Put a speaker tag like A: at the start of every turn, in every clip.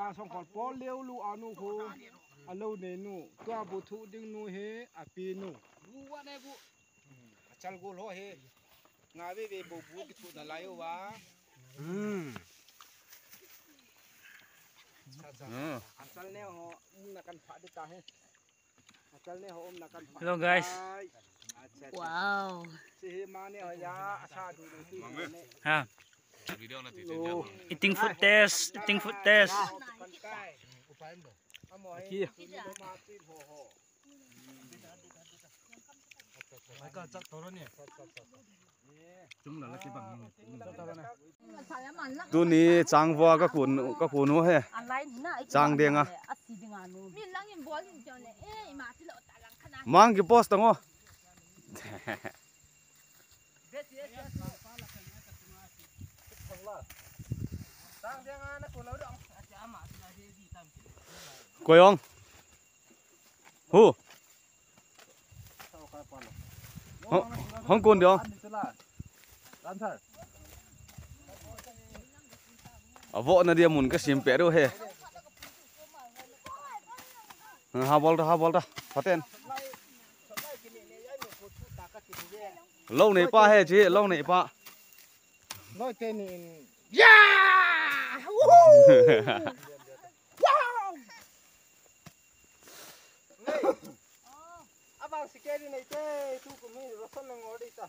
A: là xong còn bó liêu lu anu khu alo ne nu tua bu thu ding nu he api nu bu wa ne bu chal go lo he nga ve bu bu ki thu da layo wa chal ne ho na kan pha de ta he chal ne ho na kan pha.
B: Hello guys.
C: Wow.
A: Si ma ne ho ya asa du ti
B: Ha. Eating food test. Eating food test.
A: Kia.
D: tu ni chang vua ka kun nu he chang deng a mang ki post ngo Koyong hu Hong Kong được ở vợ nó đi muốn cái sim pé đâu he ha bol đó phát tên lâu này pa he chứ lâu này pa
A: nói tên này abang sikeri này thế tu của mình rồi xong ngồi đi ta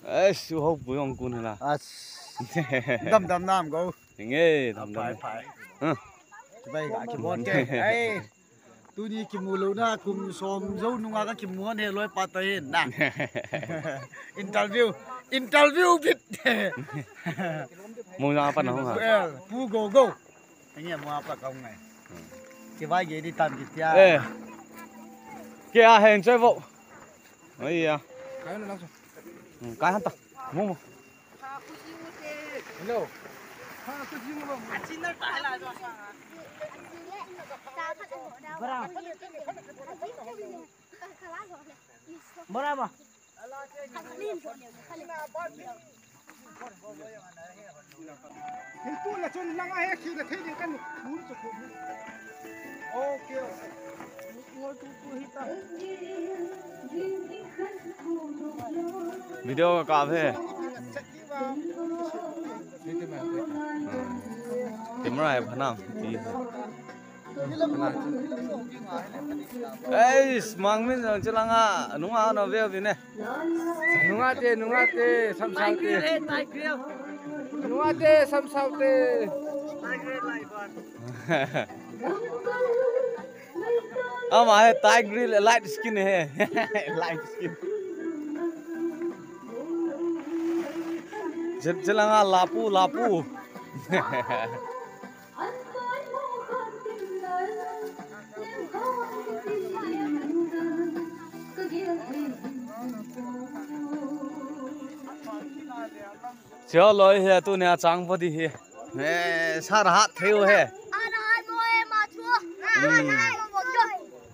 D: ấy siêu hốc với ông cún này là
A: đâm nam go
D: nghe đâm
A: bây cả kim môn cái ấy tôi đi kim mù luôn na cùng xóm dâu nung cái kim môn này lôi pa tay nè interview bit
D: mua ra phần không hả
A: pu go anh em mua apa công này cái vai gì đi tầm kịp tia
D: kia hẹn chơi vụ ấy à
A: cái nó đâu
D: cái hắn ta mua
A: hello ha cứ gì mà chín nó phải là rồi
B: Berapa?
A: Itu lah cun lang ayah kita thấy kan muốn chụp ok ngồi tu hita
D: video cà phê tìm ra phần nào thì ấy mang mình rồi chứ lăng à đúng à nó về này
A: nung ate sam sao te nung ate sam sao te
D: mà tai grill light skin है light skin chứ lăng à lapu chờ lối he tu nè trang vào đi he sát hát theo he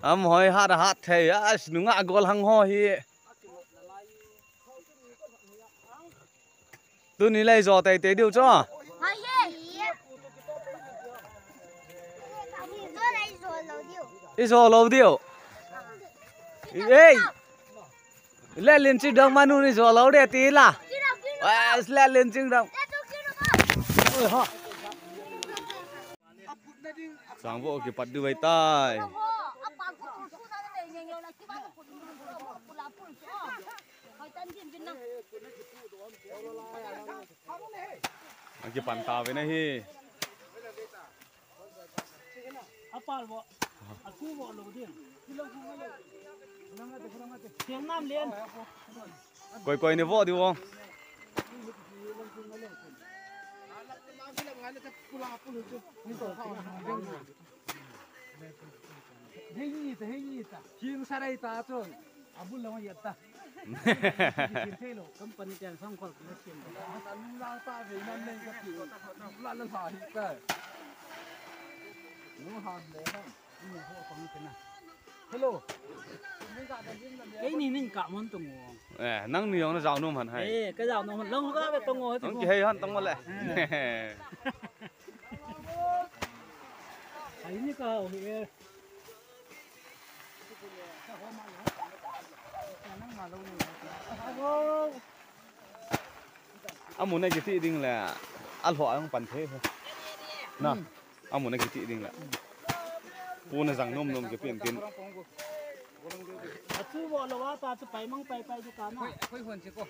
D: hỏi hát thầy á đúng ngã gol hăng ho hi tu ní lấy giò tay tế điều cho ít giò lâu điều ê lên lên chiếc đồng mà nu ní giò lâu để tí là lên lên chiếc đồng sang vô cái bắt đưa về tay cái bàn tàu với này hi
B: Apa bo? Aku bo lo dia. Tiếng Nam liền.
D: quay này vô đi không
A: Hei ni ta, king sarai ta tu, abul lama yata.
B: เท่หรอกกำปั้นแกงซ่องคนละเสียง
A: อันนี้ล่างตาไปนั่นเองก็ผิวลั่นละหายแต่นู้หันเลยนะ
B: นี่เขาฟังกันนะ
A: ฮัลโหล
B: ไอ้นี่นึ่งกะมันตรงง
D: năng nhiều nó giàu nôm hẳn hay
B: เอ้ก็จะเอาน้องมันลงก็ไปตรงงอ
D: nó chỉ hay hơn tông lại
B: ไอ้นี่ก็โอเค
D: ông muốn này cái thị đinh là ăn họ không bàn thế thôi nè ông muốn này cái thị đinh là u này rằng nôm nôm cái tiền tiền
B: ซื้อบ่ละว่าตาจะไปมั่งไปดูกันนะ
A: ค่อยควรจะก็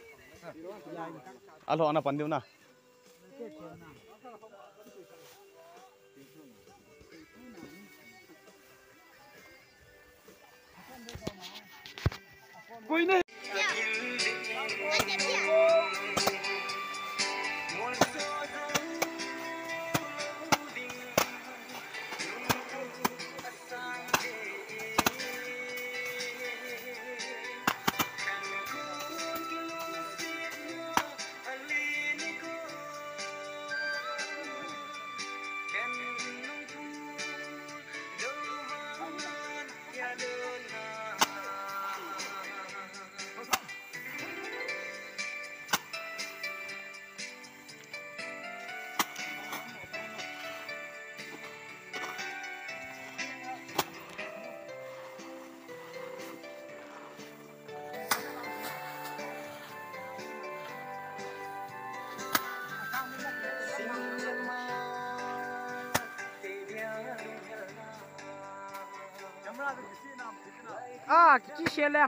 D: ăn họ là bàn điều nào
B: เจ็ดคนนะ
A: quỳ này à cái xe lẹ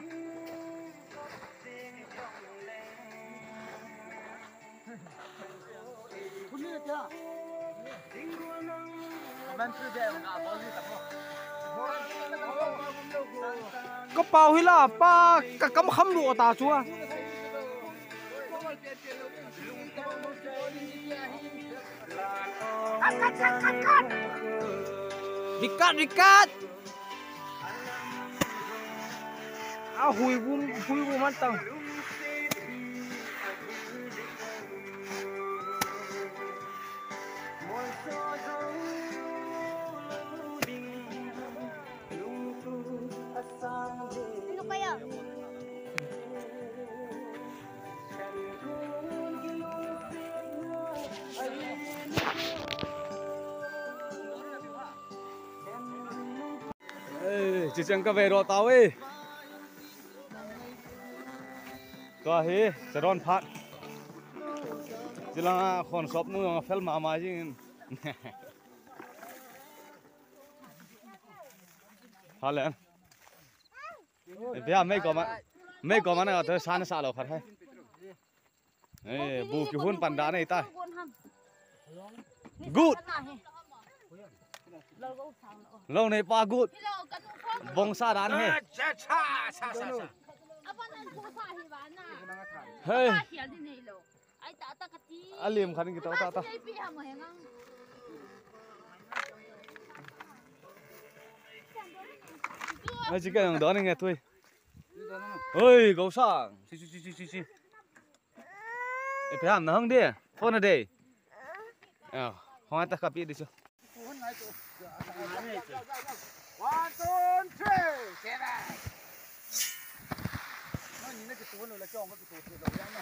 A: có bao hi là ba cả cắm khăm lụa ta chúa đi cắt à hui bu mắt tao
C: Ano kaya?
D: chỉ chẳng có về đó tao ấyก็เฮ้จะร้อนพัดจะลาคนสอบนู่นเฟลมาจริงฮัลโหลเดี๋ยวไม่ก็มันก็เธอชาญสาลขัดให้เอ้บุกหุ่นปันดานี่ตา good เราในปา good บงซาดานเฮ้
C: Apa nan ko sa hiwana?
D: เฮ้ย
C: Ta hial din nei lo. Ai ta ta kati.
D: อาลิมขันกี่ตัวตา
C: Ai pi ha mo hengang.
D: ไอ้จิกันยังดอนยังไงทุยเฮ้ยกูสั่งชิไอ้พี่ฮันนั่งดิโฟนดิห้องตะกับพี่ดิสิ
A: one two three get out nó nhìn nó cái túi này là cho nó cái túi đầu ra nè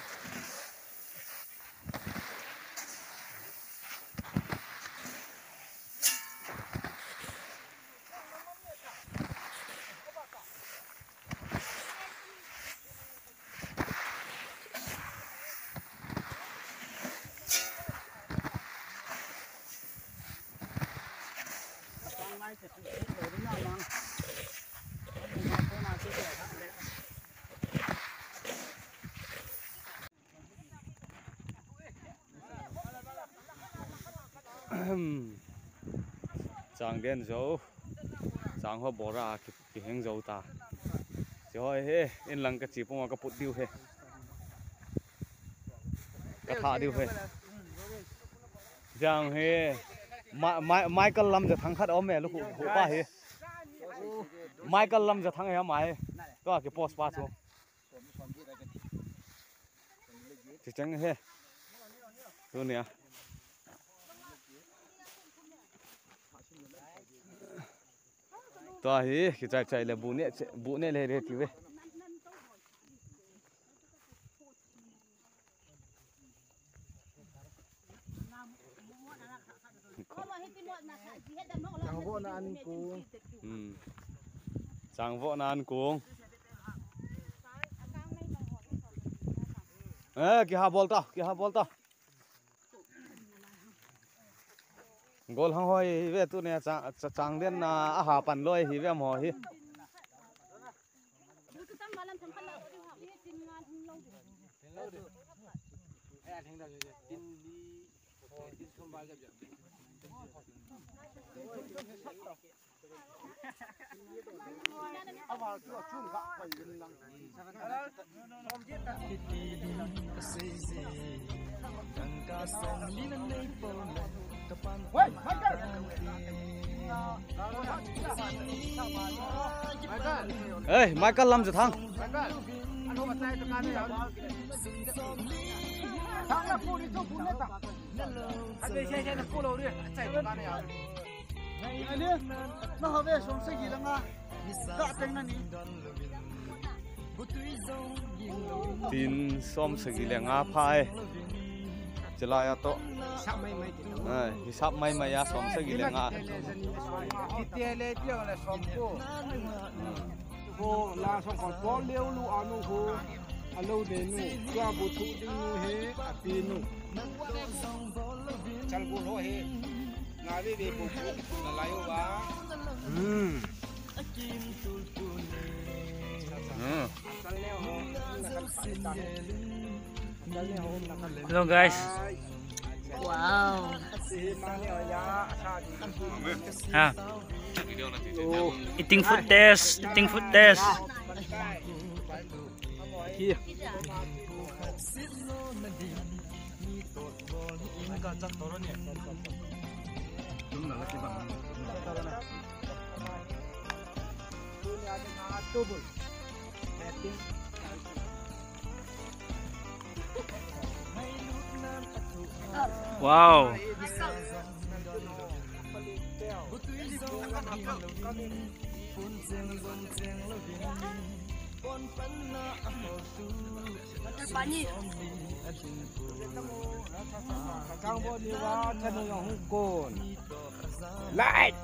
D: Chàng đen dấu chàng hoa bỏ ra cái hang dấu ta rồi he in lăng cái chỉ phong cái bút điêu he cái thả điêu he chàng he Michael Lamจะทั้งคัดเอาแม่ลูกหัวป้าhe Michael Lamจะทั้งไอ้หมายก็cái post pass จะจังเฮ้ตัวเนี้ยตัวฮีคือใจเลยบุเนี่ยเลยเรื่องที่เว้ย
A: จังโบนานกู
D: จังโวนานกูงกี่หาบอลต่อgol hang hoi ve tu ne chang den na a ha pan loi hi ve mo hi ê mai cắt lâm rồi thằng
B: nó hợp về xuống xây gì lắm à cả tên này
D: tin som segi le nga phai chala ya to hisap mai ya som segi le nga
A: kitele piang la som ko la som kon bol leu lu anu ko alo de nu twa bu thu ding nu he api nu chal go lo he nga ve ve bu na la yo ba
B: hello guys
C: Wow.
B: eating food test
A: Here.
B: wow
C: Pani.
A: Kang bo ni wa thanu yong kon. Like.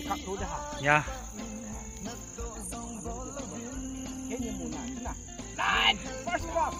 A: Khắc thu da.
B: yeah
A: Cái ni mu na na. Like. First up.